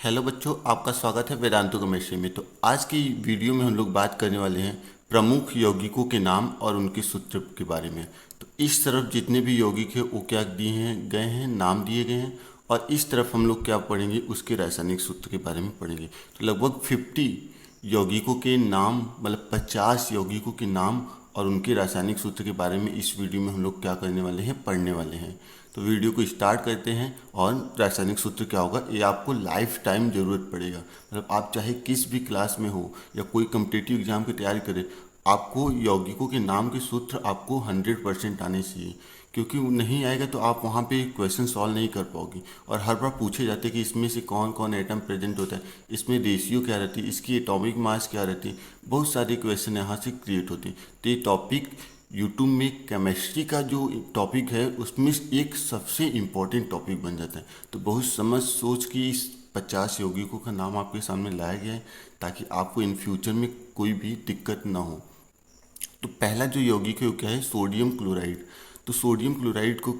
Hello बच्चों, आपका स्वागत है वेदांतु केमिस्ट्री में। तो आज की वीडियो में हम लोग बात करने वाले हैं प्रमुख यौगिकों के नाम और उनके सूत्र के बारे में। तो इस तरफ जितने भी यौगिक हैं वो क्या दिए हैं गए हैं, नाम दिए गए हैं, और इस तरफ हम लोग क्या पढ़ेंगे, उसके रासायनिक सूत्र के बारे में पढ़ेंगे। तो लगभग 50 यौगिकों के नाम, मतलब 50 यौगिकों के नाम और उनके रासायनिक सूत्र के बारे में इस वीडियो में हम लोग क्या करने वाले हैं, पढ़ने वाले हैं। तो वीडियो को स्टार्ट करते हैं। और रासायनिक सूत्र क्या होगा, ये आपको लाइफ टाइम ज़रूरत पड़ेगा। मतलब आप चाहे किस भी क्लास में हो या कोई कम्पिटिटिव एग्जाम की तैयारी करें, आपको यौगिकों के नाम के सूत्र आपको 100% आने चाहिए। क्योंकि वो नहीं आएगा तो आप वहाँ पे क्वेश्चन सॉल्व नहीं कर पाओगे। और हर बार पूछे जाते हैं कि इसमें से कौन कौन एटम प्रेजेंट होता है, इसमें रेशियो क्या रहती है, इसकी एटॉमिक मास क्या रहती है। बहुत सारे क्वेश्चन यहाँ से क्रिएट होते हैं। तो ये टॉपिक यूट्यूब में केमिस्ट्री का जो टॉपिक है उसमें एक सबसे इम्पोर्टेंट टॉपिक बन जाता है। तो बहुत समझ सोच के इस 50 यौगिकों का नाम आपके सामने लाया गया है, ताकि आपको इन फ्यूचर में कोई भी दिक्कत ना हो। तो पहला जो यौगिक है वो क्या है, सोडियम क्लोराइड। तो सोडियम क्लोराइड को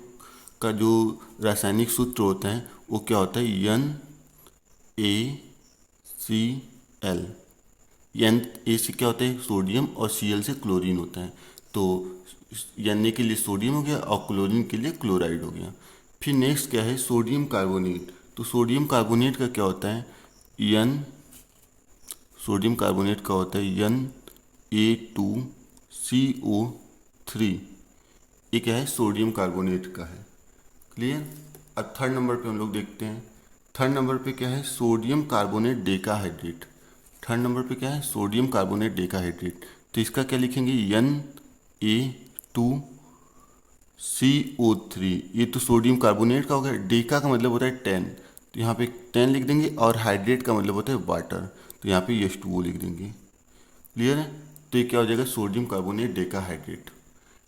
का जो रासायनिक सूत्र होता है वो क्या होता है, NaCl। Na से क्या होता है, सोडियम, और Cl से क्लोरीन होता है। तो Na के लिए सोडियम हो गया और क्लोरीन के लिए क्लोराइड हो गया। फिर नेक्स्ट क्या है, सोडियम कार्बोनेट। तो सोडियम कार्बोनेट का क्या होता है, N सोडियम कार्बोनेट का होता है Na2CO3। ये क्या है, सोडियम कार्बोनेट का है। क्लियर। अब थर्ड नंबर पे हम लोग देखते हैं। थर्ड नंबर पे क्या है, sodium carbonate decahydrate. Third number पे क्या है, सोडियम कार्बोनेट डेकाहाइड्रेट। तो इसका क्या लिखेंगे, Na2CO3। ये तो सोडियम कार्बोनेट का हो गया। डेका का मतलब होता है 10, तो यहाँ पे 10 लिख देंगे। और हाइड्रेट का मतलब होता है वाटर, तो यहाँ पे H2O लिख देंगे। क्लियर है। तो ये क्या हो जाएगा, सोडियम कार्बोनेट डेकाहाइड्रेट।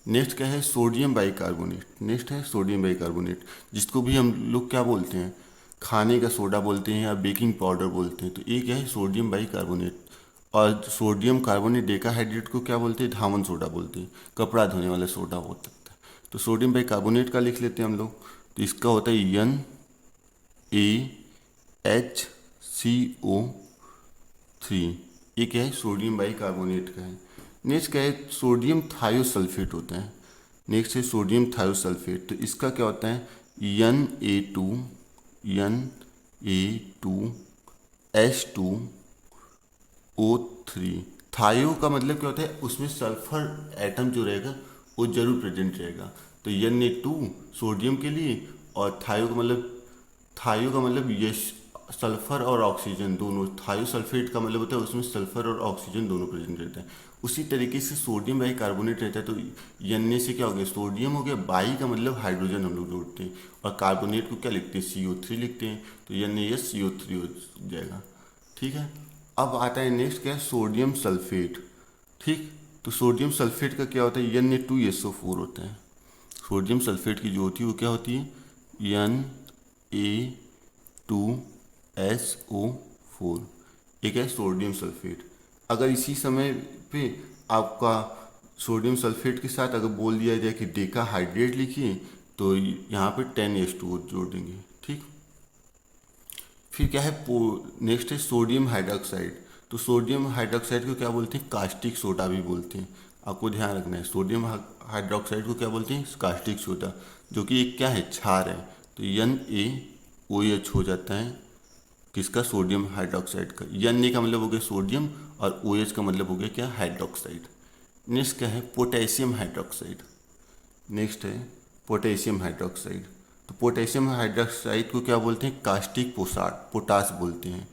नेक्स्ट क्या है, सोडियम बाइकार्बोनेट। नेक्स्ट है सोडियम बाइकार्बोनेट, जिसको भी हम लोग क्या बोलते हैं, खाने का सोडा बोलते हैं या बेकिंग पाउडर बोलते हैं। तो ये क्या है, सोडियम बाइकार्बोनेट। और सोडियम कार्बोनेट डेकाहाइड्रेट को क्या बोलते हैं, धावन सोडा बोलते हैं, कपड़ा धोने वाला सोडा हो सकता है। तो सोडियम बाइकार्बोनेट का लिख लेते हैं हम लोग। तो इसका होता है NaHCO3। ये क्या है, सोडियम बाइकार्बोनेट का है। नेक्स्ट क्या है, सोडियम थायोसल्फेट होता है। नेक्स्ट है सोडियम थायोसल्फेट। तो इसका क्या होता है, Na2H2O3। थायो का मतलब क्या होता है, उसमें सल्फर एटम जो रहेगा वो जरूर प्रेजेंट रहेगा। तो Na2 सोडियम के लिए, और थायो का मतलब यश, सल्फर और ऑक्सीजन दोनों। थायोसल्फेट का मतलब होता है उसमें सल्फर और ऑक्सीजन दोनों प्रेजेंट रहता है। उसी तरीके से सोडियम बाई कार्बोनेट रहता है। तो Na से क्या हो गया, सोडियम हो गया। बाई का मतलब हाइड्रोजन हम लोग जोड़ते हैं, और कार्बोनेट को क्या लिखते हैं, CO3 लिखते हैं। तो NaSCO3 हो जाएगा। ठीक है। अब आता है नेक्स्ट क्या है, सोडियम सल्फेट। ठीक। तो सोडियम सल्फेट का क्या होता है, Na2SO4 होता है। सोडियम सल्फेट की जो होती है वो क्या होती है, Na2SO4। एक है सोडियम सल्फेट। अगर इसी समय पे आपका सोडियम सल्फेट के साथ अगर बोल दिया जाए कि डेका हाइड्रेट लिखिए, तो यहाँ पे 10H2O जोड़ देंगे। ठीक। फिर क्या है, नेक्स्ट है सोडियम हाइड्रोक्साइड। तो सोडियम हाइड्रोक्साइड को क्या बोलते हैं, कास्टिक सोडा भी बोलते हैं। आपको ध्यान रखना है, सोडियम हाइड्रोक्साइड को क्या बोलते हैं, कास्टिक सोडा, जो कि एक क्या है, क्षार है। तो NaOH हो जाता है किसका, सोडियम हाइड्रोक्साइड का। Na का मतलब हो गया सोडियम, और OH का मतलब हो गया क्या, हाइड्रोक्साइड। नेक्स्ट क्या है, पोटेशियम हाइड्रोक्साइड। नेक्स्ट है पोटेशियम हाइड्रोक्साइड। तो पोटेशियम हाइड्रोक्साइड को क्या बोलते हैं, कास्टिक पोटास बोलते हैं।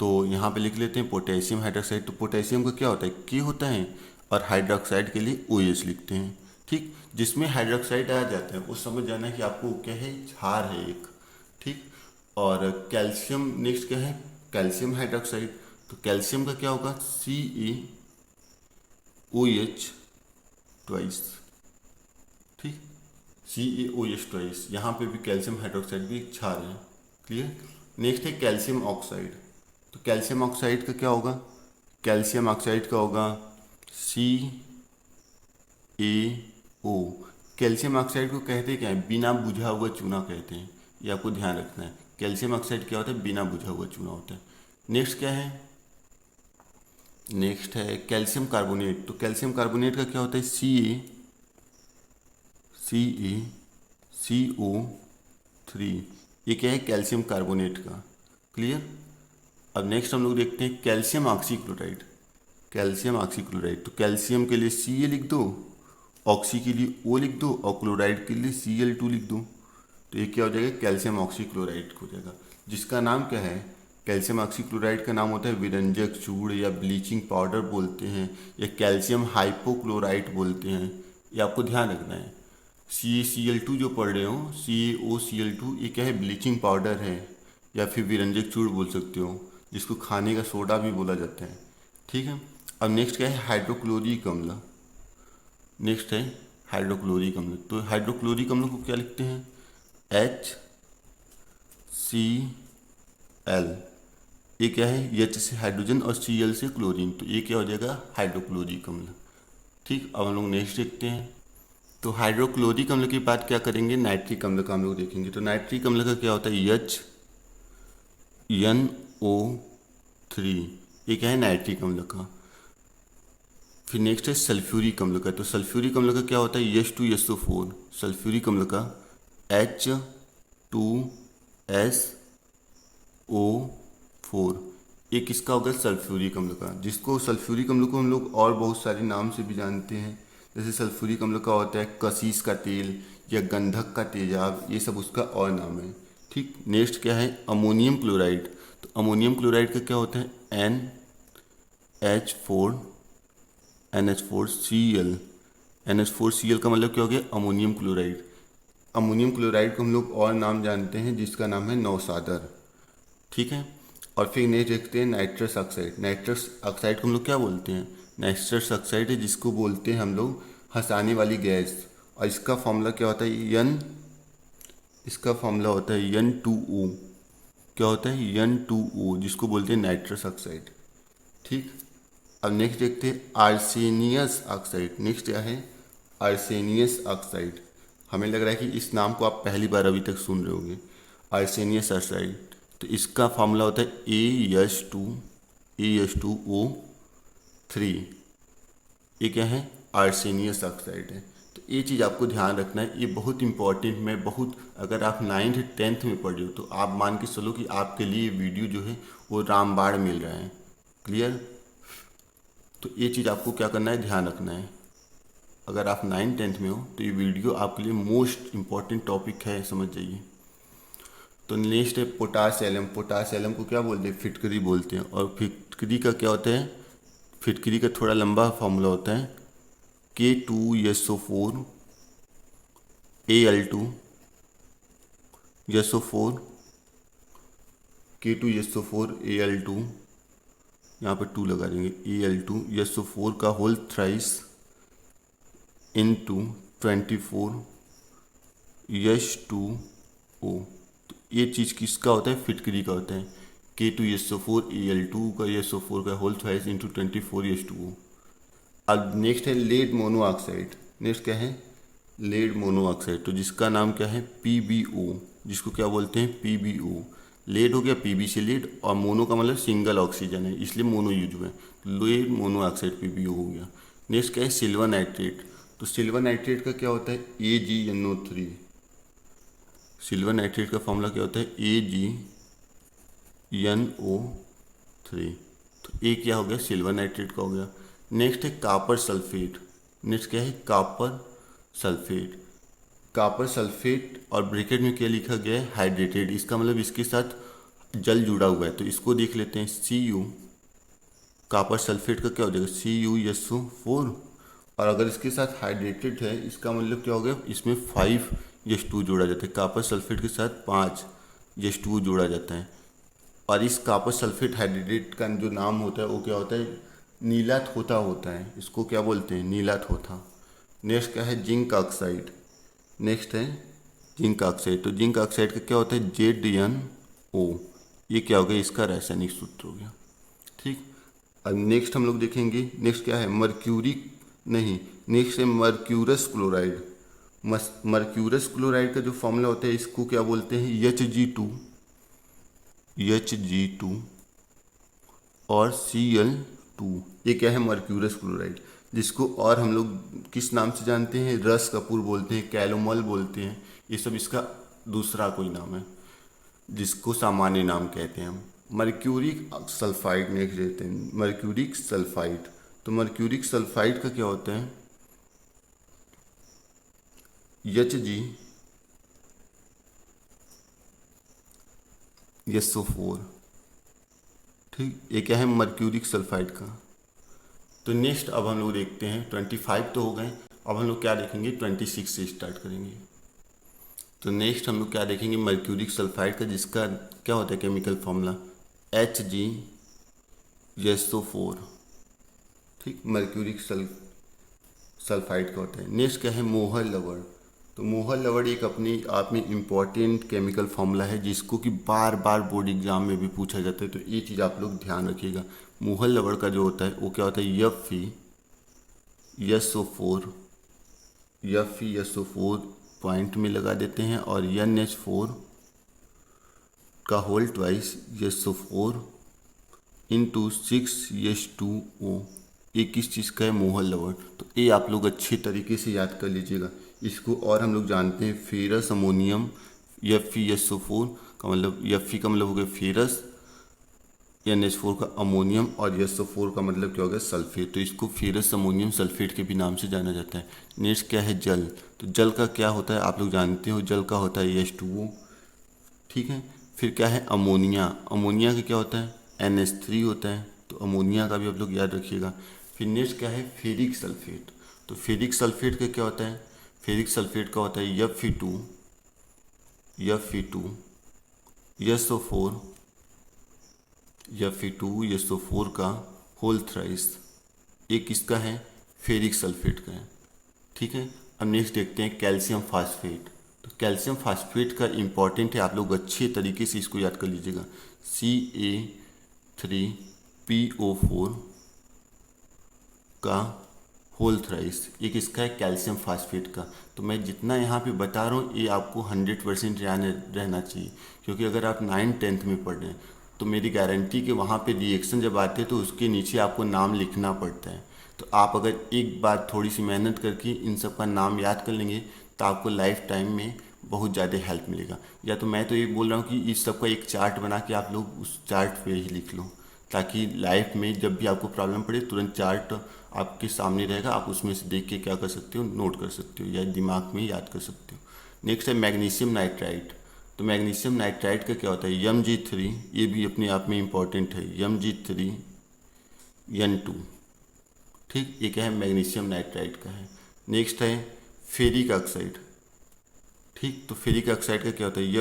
तो यहाँ पे लिख लेते हैं पोटेशियम हाइड्रोक्साइड। तो पोटेशियम का क्या होता है, के होता है, और हाइड्रोक्साइड के लिए OH लिखते हैं। ठीक। जिसमें हाइड्रोक्साइड आ जाता है वो समझ जाना है कि आपको क्या है, क्षार है एक। ठीक। और कैल्शियम, नेक्स्ट क्या है, कैल्शियम हाइड्रोक्साइड। तो कैल्शियम का क्या होगा, CaOH ट्वाइस। ठीक। CaOH twice. यहाँ पे भी कैल्शियम हाइड्रोक्साइड भी एक क्षार है। क्लियर। नेक्स्ट है कैल्शियम ऑक्साइड। तो कैल्शियम ऑक्साइड का क्या होगा, कैल्शियम ऑक्साइड का होगा CaO। कैल्शियम ऑक्साइड को कहते क्या है, बिना बुझा हुआ चूना कहते हैं। ये आपको ध्यान रखना है। कैल्शियम ऑक्साइड क्या होता है, बिना बुझा हुआ चूना होता है। नेक्स्ट क्या है, नेक्स्ट है कैल्शियम कार्बोनेट। तो कैल्शियम कार्बोनेट का क्या होता है, CaCO3। ये क्या है, कैल्शियम कार्बोनेट का। क्लियर। अब नेक्स्ट हम लोग देखते हैं कैल्शियम ऑक्सीक्लोराइड। कैल्शियम ऑक्सीक्लोराइड, तो कैल्शियम के लिए Ca लिख दो, ऑक्सी के लिए O लिख दो और क्लोराइड के लिए Cl2 लिख दो। तो ये क्या हो जाएगा, कैल्शियम ऑक्सीक्लोराइड हो जाएगा, जिसका नाम क्या है, कैल्शियम ऑक्सीक्लोराइड का नाम होता है विरंजक चूर्ण या ब्लीचिंग पाउडर बोलते हैं, या कैल्शियम हाइपोक्लोराइड बोलते हैं। ये आपको ध्यान रखना है। CaCl2 जो पढ़ रहे हो, CaOCl2, ये क्या है, ब्लीचिंग पाउडर है, या फिर विरंजक चूर्ण बोल सकते हो, जिसको खाने का सोडा भी बोला जाता है। ठीक है। अब नेक्स्ट क्या है, हाइड्रोक्लोरिक अम्ल। नेक्स्ट है हाइड्रोक्लोरिक अम्ल। तो हाइड्रोक्लोरिक अम्ल को क्या लिखते हैं, HCl। ये क्या है, H से हाइड्रोजन और Cl से क्लोरीन, तो ये क्या हो जाएगा, हाइड्रोक्लोरिक अम्ल। ठीक। अब हम लोग नेक्स्ट देखते हैं। तो हाइड्रोक्लोरिक अम्ल के बाद क्या करेंगे, नाइट्रिक अम्ल का हम लोग देखेंगे। तो नाइट्रिक अम्ल का क्या होता है, HNO3। ये क्या है, नाइट्रिक अम्ल का। फिर नेक्स्ट है सल्फ्यूरिक अम्ल का। तो सल्फ्यूरिक अम्ल का क्या होता है, H2SO4। सल्फ्यूरिक अम्ल का H2SO4। ये किसका होगा, सल्फ्यूरिक अम्ल का, जिसको सल्फ्यूरिक अम्ल को हम लोग और बहुत सारे नाम से भी जानते हैं। जैसे सल्फ्यूरिक अम्ल का होता है कशीस का तेल या गंधक का तेजाब, ये सब उसका और नाम है। ठीक। नेक्स्ट क्या है, अमोनियम क्लोराइड। तो अमोनियम क्लोराइड का क्या होता है, NH4Cl। NH4Cl का मतलब क्या हो गया, अमोनियम क्लोराइड। अमोनियम क्लोराइड को हम लोग और नाम जानते हैं, जिसका नाम है नौसादर। ठीक है। और फिर नेक्स्ट देखते हैं नाइट्रस ऑक्साइड। नाइट्रस ऑक्साइड को हम लोग क्या बोलते हैं, नाइट्रस ऑक्साइड है, जिसको बोलते हैं हम लोग हंसाने वाली गैस। और इसका फॉर्मूला क्या होता है, इसका फॉर्मूला होता है N2O। क्या होता है, N2O, जिसको बोलते हैं नाइट्रस ऑक्साइड। ठीक। अब नेक्स्ट देखते हैं आर्सेनियस ऑक्साइड। नेक्स्ट क्या है, आर्सेनियस ऑक्साइड। हमें लग रहा है कि इस नाम को आप पहली बार अभी तक सुन रहे होंगे, आर्सेनियस ऑक्साइड। तो इसका फॉर्मूला होता है AH2O3। ये क्या है, आर्सेनियस ऑक्साइड है। तो ये चीज़ आपको ध्यान रखना है, ये बहुत इंपॉर्टेंट। मैं बहुत, अगर आप 9th 10th में पढ़ रहे हो तो आप मान के चलो कि आपके लिए वीडियो जो है वो रामबाण मिल रहा है। क्लियर। तो ये चीज़ आपको क्या करना है, ध्यान रखना है। अगर आप 9th 10th में हो तो ये वीडियो आपके लिए मोस्ट इम्पॉर्टेंट टॉपिक है, समझ जाइए। तो नेक्स्ट है पोटास एलम। पोटास एलम को क्या बोलते हैं, फिटकरी बोलते हैं। और फिटकरी का क्या होता है, फिटकरी का थोड़ा लंबा फॉर्मूला होता है K2SO4Al2 SO4 K2SO4Al2, यहाँ पर 2 लगा देंगे, Al2 SO4 का होल थ्राइस into 24H2O। तो ये चीज़ किसका होता है, फिटकरी का होता है। K2SO4Al2 का SO4 का होल थ्राइस इंटू 24H2O। अब नेक्स्ट है लेड मोनोऑक्साइड। नेक्स्ट क्या है, लेड मोनोऑक्साइड। तो जिसका नाम क्या है, PbO, जिसको क्या बोलते हैं, PbO। लेड हो गया, Pb से लेड, और मोनो का मतलब सिंगल ऑक्सीजन है, इसलिए मोनो यूज हुआ है। लेड मोनोऑक्साइड PbO हो गया। नेक्स्ट क्या है, सिल्वर नाइट्रेट। तो सिल्वर नाइट्रेट का क्या होता है, AgNO3। सिल्वर नाइट्रेट का फॉर्मूला क्या होता है, AgNO3। तो ये क्या हो गया, सिल्वर नाइट्रेट का हो गया। नेक्स्ट है कॉपर सल्फेट। नेक्स्ट क्या है, कॉपर सल्फेट। कॉपर सल्फेट और ब्रैकेट में क्या लिखा गया है, हाइड्रेटेड। इसका मतलब इसके साथ जल जुड़ा हुआ है, तो इसको देख लेते हैं, Cu। कॉपर सल्फेट का क्या हो जाएगा, CuSO4। और अगर इसके साथ हाइड्रेटेड है, इसका मतलब क्या हो गया, इसमें 5H2 जोड़ा जाता है। कॉपर सल्फेट के साथ 5H2 जोड़ा जाता है। और इस कॉपर सल्फेट हाइड्रेटेड का जो नाम होता है वो क्या होता है, नीला थोथा होता है। इसको क्या बोलते हैं, नीला थोथा। नेक्स्ट क्या है, जिंक ऑक्साइड। नेक्स्ट है जिंक ऑक्साइड। तो जिंक ऑक्साइड का क्या होता है, ZnO। ये क्या हो गया, इसका रासायनिक सूत्र हो गया। ठीक। अब नेक्स्ट हम लोग देखेंगे, नेक्स्ट क्या है, नेक्स्ट है मर्क्यूरस क्लोराइड। मर्क्यूरस क्लोराइड का जो फॉर्मूला होता है, इसको क्या बोलते हैं, Hg2। Hg2 और Cl2। ये क्या है? मर्क्यूरस क्लोराइड, जिसको और हम लोग किस नाम से जानते हैं? रस कपूर बोलते हैं, कैलोमल बोलते हैं। ये सब इसका दूसरा कोई नाम है जिसको सामान्य नाम कहते हैं हम। मर्क्यूरिक सल्फाइड नेक्स्ट देते हैं, मर्क्यूरिक सल्फाइड। तो मर्क्यूरिक सल्फाइड का क्या होता है? HgSO4। ठीक, ये क्या है? मर्क्यूरिक सल्फाइड का। तो नेक्स्ट अब हम लोग देखते हैं, 25 तो हो गए, अब हम लोग क्या देखेंगे? 26 से स्टार्ट करेंगे। तो नेक्स्ट हम लोग क्या देखेंगे? मर्क्यूरिक सल्फाइड का, जिसका क्या होता है केमिकल फॉर्मूला? HgSO4। ठीक, मर्क्यूरिक सल्फाइड का होता है। नेक्स्ट क्या है? मोहर लवण। तो मोहर लवण एक अपने आप में इम्पॉर्टेंट केमिकल फॉर्मूला है, जिसको कि बार बार बोर्ड एग्जाम में भी पूछा जाता है। तो ये चीज़ आप लोग ध्यान रखिएगा। मोहर लवण का जो होता है वो क्या होता है? FeSO4 पॉइंट में लगा देते हैं, और NH4 का whole twice SO4 into 6H2O। ये किस चीज़ का है? मोहर लवण। तो ये आप लोग अच्छे तरीके से याद कर लीजिएगा इसको। और हम लोग जानते हैं फेरस अमोनियम, FeSO4 का मतलब, Fe का मतलब हो गया फेरस, NH4 का अमोनियम, और SO4 का मतलब क्या हो गया? सल्फेट। तो इसको फेरस अमोनियम सल्फेट के भी नाम से जाना जाता है। नेक्स्ट क्या है? जल। तो जल का क्या होता है? आप लोग जानते हो, जल का होता है H2O। ठीक है। फिर क्या है? अमोनिया। अमोनिया का क्या होता है? NH3 होता है। तो अमोनिया का भी आप लोग याद रखिएगा। फिर नेक्स्ट क्या है? Ferric sulphate. तो फेरिक सल्फेट का क्या होता है? फेरिक सल्फेट का होता है SO4 Fe2SO4 का होल थ्राइस। ये किसका है? फेरिक सल्फेट का है। ठीक है। अब नेक्स्ट देखते हैं कैल्शियम फास्फेट। तो कैल्शियम फास्फेट का इंपॉर्टेंट है, आप लोग अच्छे तरीके से इसको याद कर लीजिएगा। Ca3PO4 का होल थ्राइस, ये किसका है? कैल्शियम फास्फेट का। तो मैं जितना यहाँ पे बता रहा हूँ ये आपको 100% याद रहना चाहिए, क्योंकि अगर आप 9th-10th में पढ़ रहे हैं तो मेरी गारंटी कि वहाँ पे रिएक्शन जब आते हैं तो उसके नीचे आपको नाम लिखना पड़ता है। तो आप अगर एक बार थोड़ी सी मेहनत करके इन सब का नाम याद कर लेंगे तो आपको लाइफ टाइम में बहुत ज़्यादा हेल्प मिलेगा। या तो मैं तो ये बोल रहा हूँ कि इस सब का एक चार्ट बना के आप लोग उस चार्ट पे ही लिख लो, ताकि लाइफ में जब भी आपको प्रॉब्लम पड़े तुरंत चार्ट आपके सामने रहेगा, आप उसमें से देख के क्या कर सकते हो? नोट कर सकते हो या दिमाग में याद कर सकते हो। नेक्स्ट है मैग्नीशियम नाइट्राइड। तो मैग्नीशियम नाइट्राइड का क्या होता है? Mg3। ये भी अपने आप में इम्पॉर्टेंट है, Mg3N2। ठीक, ये क्या है? मैग्नीशियम नाइट्राइड का है। नेक्स्ट है फेरिक ऑक्साइड। ठीक, तो फेरिक ऑक्साइड का क्या होता है?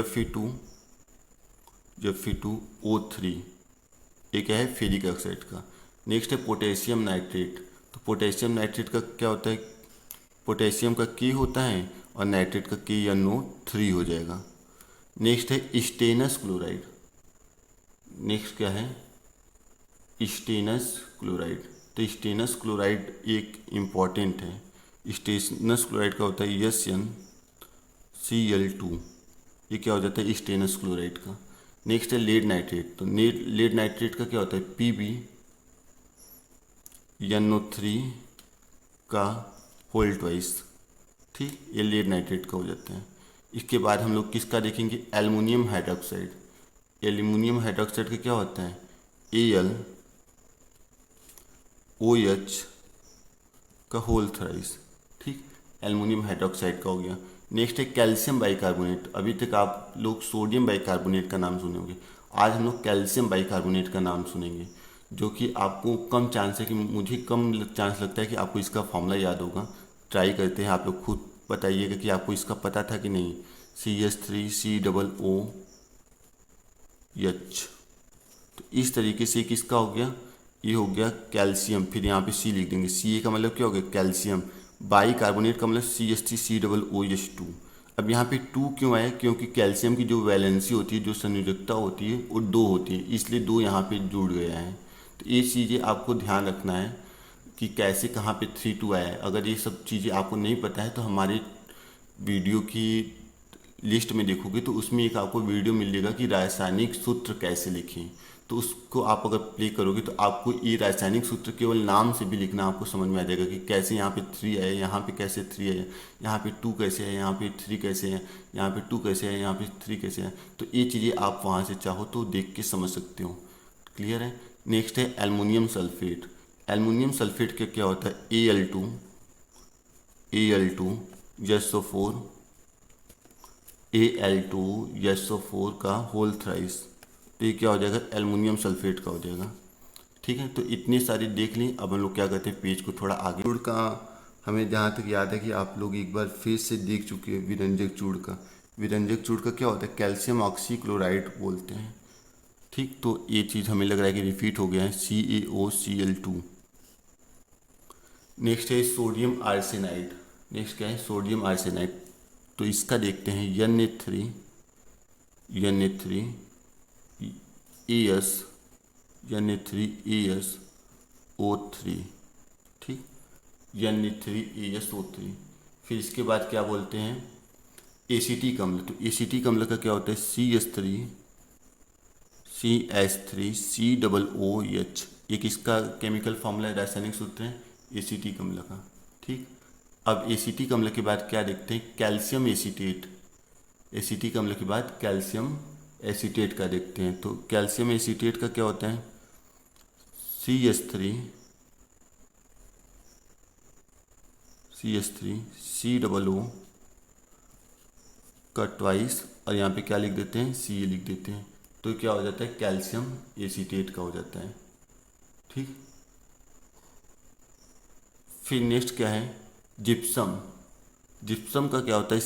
Fe2O3। ये क्या है? फेरिक ऑक्साइड का। नेक्स्ट है पोटेशियम नाइट्रेट। तो पोटेशियम नाइट्रेट का क्या होता है? पोटेशियम का K होता है और नाइट्रेट का KNO3 हो जाएगा। नेक्स्ट है स्टेनस क्लोराइड। नेक्स्ट क्या है? Stannous chloride. तो स्टेनस क्लोराइड एक इम्पॉर्टेंट है। स्टेनस क्लोराइड का होता है SnCl2। ये क्या हो जाता है? स्टेनस क्लोराइड का। नेक्स्ट है लेड नाइट्रेट। तो लेड नाइट्रेट का क्या होता है? PbNO3 का होल ट्वाइस। ठीक, ये लेड नाइट्रेट का हो जाता है। इसके बाद हम लोग किसका देखेंगे? Aluminium hydroxide. एल्युमिनियम हाइड्रोक्साइड का क्या होता है? AlOH का होल थ्राइस। ठीक, एल्युमिनियम हाइड्रोक्साइड का हो गया। नेक्स्ट है कैल्शियम बाइकार्बोनेट। अभी तक आप लोग सोडियम बाइकार्बोनेट का नाम सुने होंगे, आज हम लोग कैल्शियम बाइकार्बोनेट का नाम सुनेंगे, जो कि आपको कम चांस है कि, मुझे कम चांस लगता है कि आपको इसका फॉर्मूला याद होगा। ट्राई करते हैं, आप लोग खुद बताइएगा कि आपको इसका पता था कि नहीं। CH3COOH। तो इस तरीके से किसका हो गया? ये हो गया कैल्शियम। फिर यहाँ पे C लिख देंगे। Ca का मतलब क्या हो गया? कैल्शियम। बाइकार्बोनेट का मतलब CH3COOH2। अब यहाँ पे 2 क्यों आया? क्योंकि कैल्शियम की जो वैलेंसी होती है, जो संयोजकता होती है, वो 2 होती है, इसलिए 2 यहाँ पे जुड़ गया है। तो ये चीज़ें आपको ध्यान रखना है कि कैसे कहाँ पे 3-2 आया है। अगर ये सब चीज़ें आपको नहीं पता है तो हमारे वीडियो की लिस्ट में देखोगे तो उसमें एक आपको वीडियो मिलेगा कि रासायनिक सूत्र कैसे लिखें। तो उसको आप अगर प्ले करोगे तो आपको ये रासायनिक सूत्र केवल नाम से भी लिखना आपको समझ में आ जाएगा कि कैसे यहाँ पे 3 आया, यहाँ पे कैसे 3 आया, यहाँ पे 2 कैसे है, यहाँ पे 3 कैसे है, यहाँ पे 2 कैसे है, यहाँ पे 3 कैसे है। तो ये चीज़ें आप वहाँ से चाहो तो देख के समझ सकते हो। क्लियर है। नेक्स्ट है एल्युमिनियम सल्फेट। एल्युमिनियम सल्फेट का क्या होता है, Al2 SO4 Al2SO4 का होल थ्राइस। तो ये क्या हो जाएगा, एल्युमिनियम सल्फेट का हो जाएगा। ठीक है, तो इतने सारे देख लें। अब हम लोग क्या करते हैं, पेज को थोड़ा आगे। चूड़ का हमें जहाँ तक याद है कि आप लोग एक बार फिर से देख चुके हैं विरंजक चूड़ का। विरंजक चूड़ का क्या होता है, कैल्शियम ऑक्सीक्लोराइड बोलते हैं। ठीक, तो ये चीज़ हमें लग रहा है कि रिपीट हो गया है, CaOCl2। नेक्स्ट है सोडियम आर्सेनाइड। नेक्स्ट क्या है, सोडियम आर्सेनाइड। तो इसका देखते हैं, Na3AS Na3ASO3। ठीक, Na3ASO3। फिर इसके बाद क्या बोलते हैं, एसिटिक अम्ल। तो एसिटिक अम्ल का क्या होता है, CH3CH3COOH। एक इसका केमिकल फॉर्मूला, रासायनिक सूत्र है एसिटिक अम्ल का। ठीक, अब एसिटिक अम्ल के बाद क्या देखते हैं, कैल्शियम एसीटेट। एसिटिक अम्ल के बाद कैल्शियम एसीटेट का देखते हैं। तो कैल्शियम एसीटेट का क्या होता है, CH3COO का ट्वाइस, और यहाँ पे क्या लिख देते हैं, Ca लिख देते हैं। तो क्या हो जाता है, कैल्शियम एसीटेट का हो जाता है। ठीक, फिर नेक्स्ट क्या है, जिप्सम। जिप्सम का क्या होता है,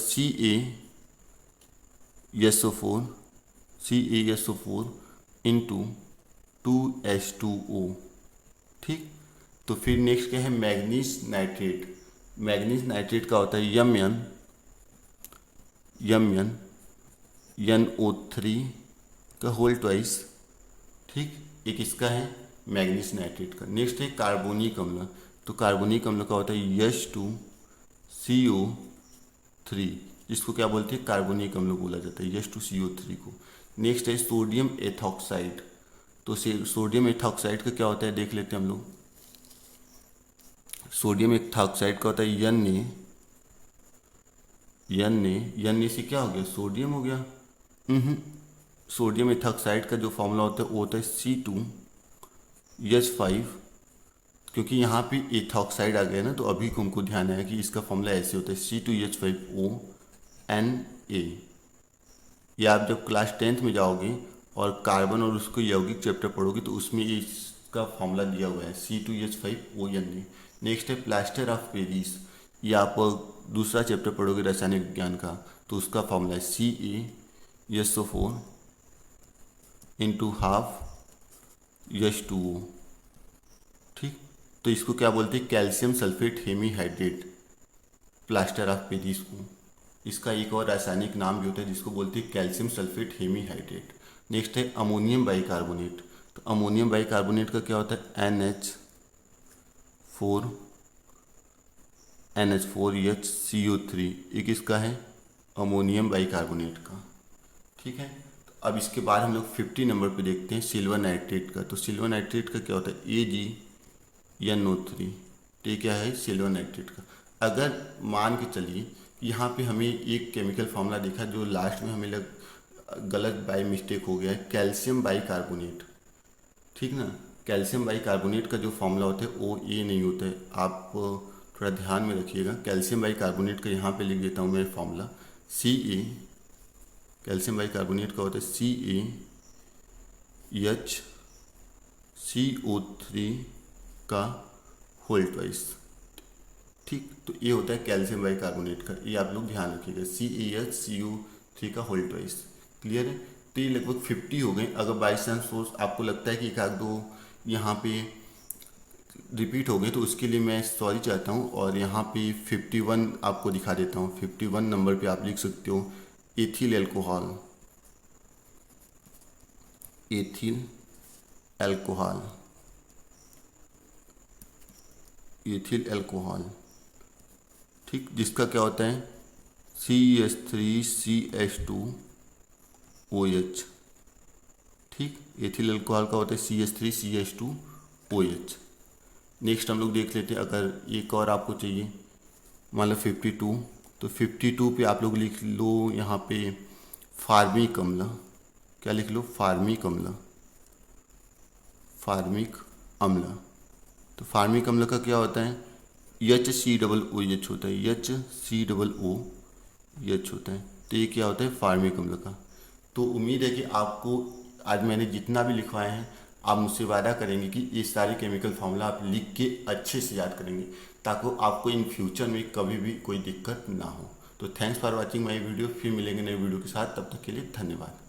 CaSO4 इंटू 2H2O। ठीक, तो फिर नेक्स्ट क्या है, मैग्नीज नाइट्रेट। मैग्नीज नाइट्रेट का होता है MnNO3 का होल ट्वाइस। ठीक, एक इसका है मैग्नीज नाइट्रेट का। नेक्स्ट है कार्बोनिक अम्ल। तो कार्बोनिक अम्ल का होता है H2CO3, जिसको क्या बोलते हैं, कार्बोनिक अम्ल बोला जाता है, H2CO3 को। नेक्स्ट है सोडियम एथॉक्साइड। तो सोडियम एथॉक्साइड का क्या होता है, देख लेते हैं हम लोग। सोडियम एथॉक्साइड का होता है Na से क्या हो गया, सोडियम हो गया। सोडियम एथॉक्साइड का जो फॉर्मूला होता है वो होता है C2H5। क्योंकि यहाँ पे एथॉक्साइड आ गया ना, तो अभी को हमको ध्यान आया कि इसका फॉर्मूला ऐसे होता है C2H5ONA। ये आप जब क्लास 10th में जाओगे और कार्बन और उसको यौगिक चैप्टर पढ़ोगे तो उसमें इसका फॉर्मूला दिया हुआ है C2H5ONA। नेक्स्ट है प्लास्टर ऑफ पेरिस। ये आप दूसरा चैप्टर पढ़ोगे रासायनिक विज्ञान का, तो उसका फॉर्मूला है CaSO4 इंटू हाफ H2O। ठीक, तो इसको क्या बोलते हैं, calcium sulphate hemihydrate, plaster of Paris को। इसका एक और रासायनिक नाम भी होता है जिसको बोलते हैं कैल्शियम सल्फेट हेमीहाइड्रेट। नेक्स्ट है अमोनियम बाइकार्बोनेट। तो अमोनियम बाइकार्बोनेट का क्या होता है, NH4HCO3। एक इसका है अमोनियम बाइकार्बोनेट का। ठीक है, तो अब इसके बाद हम लोग 50 नंबर पे देखते हैं सिल्वर नाइट्रेट का। तो सिल्वर नाइट्रेट का क्या होता है, AgNO3। तो ये क्या है, सिल्वर नाइट्रेट का। अगर मान के चलिए कि यहाँ पे हमें एक केमिकल फॉर्मूला दिखा जो लास्ट में हमें गलत बाई मिस्टेक हो गया है, कैल्शियम बाइकार्बोनेट। ठीक ना, कैल्शियम बाइकार्बोनेट का जो फॉर्मूला होता है वो ये नहीं होता है, आप थोड़ा ध्यान में रखिएगा। कैल्शियम बाइकार्बोनेट का यहाँ पे लिख देता हूँ मैं फॉर्मूला, Ca। कैल्शियम बाइकार्बोनेट का होता है CaHCO3 का होल ट्वाइस। ठीक, तो ये होता है कैल्शियम बाइकार्बोनेट का, ये आप लोग ध्यान रखिएगा, CaHCO3 का होल ट्वाइस। क्लियर है। तो ये लगभग 50 हो गए। अगर बाई चांस सोर्स आपको लगता है कि एक आध दो यहाँ पे रिपीट हो गए तो उसके लिए मैं सॉरी चाहता हूँ, और यहाँ पे 51 आपको दिखा देता हूँ। 51 नंबर पे आप लिख सकते हो ethyl alcohol. Ethyl alcohol, ethyl alcohol. ठीक, जिसका क्या होता है CH3CH2OH। ठीक, एथिल अल्कोहल का होता है CH3CH2OH। नेक्स्ट हम लोग देख लेते हैं, अगर एक और आपको चाहिए मान लो 52, तो 52 पे आप लोग लिख लो यहाँ पे फार्मिक अम्ल। क्या लिख लो? फार्मिक अम्ल। फार्मिक अम्ल। तो फार्मिक अम्ल का क्या होता है? HCOOH होता है, HCOOH होता है। तो ये क्या होता है? फार्मिक अम्ल का। तो उम्मीद है कि आपको आज मैंने जितना भी लिखवाए हैं आप मुझसे वादा करेंगे कि ये सारे केमिकल फार्मूला आप लिख के अच्छे से याद करेंगे, ताकि आपको इन फ्यूचर में कभी भी कोई दिक्कत ना हो। तो thanks for watching my video. फिर मिलेंगे नए वीडियो के साथ, तब तक के लिए धन्यवाद।